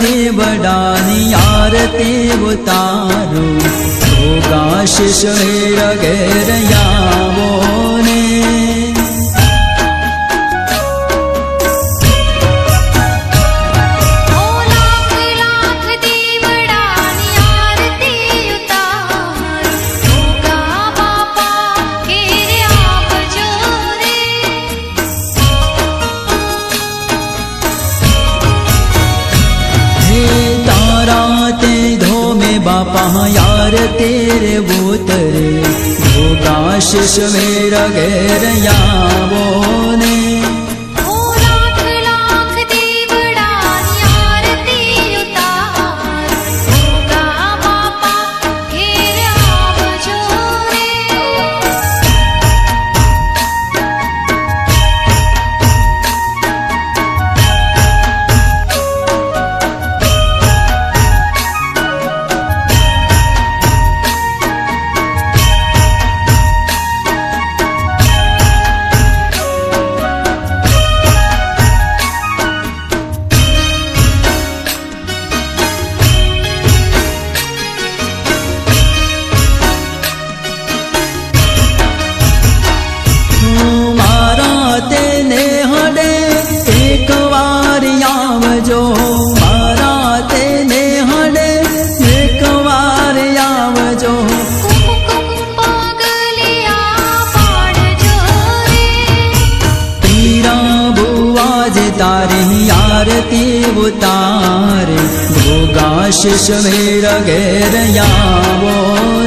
देवडानी आरती उतारो भोगाशिष मेर घेर आवो ने बापा यार तेरे बोतरे भोगाशिष मेरा घेर आवो ने लाख लाख दीवडानी आरती उतार भोगा बापा घेर आवजो रे तारी आरती उतार भोगाशिष मेरा घेर आवो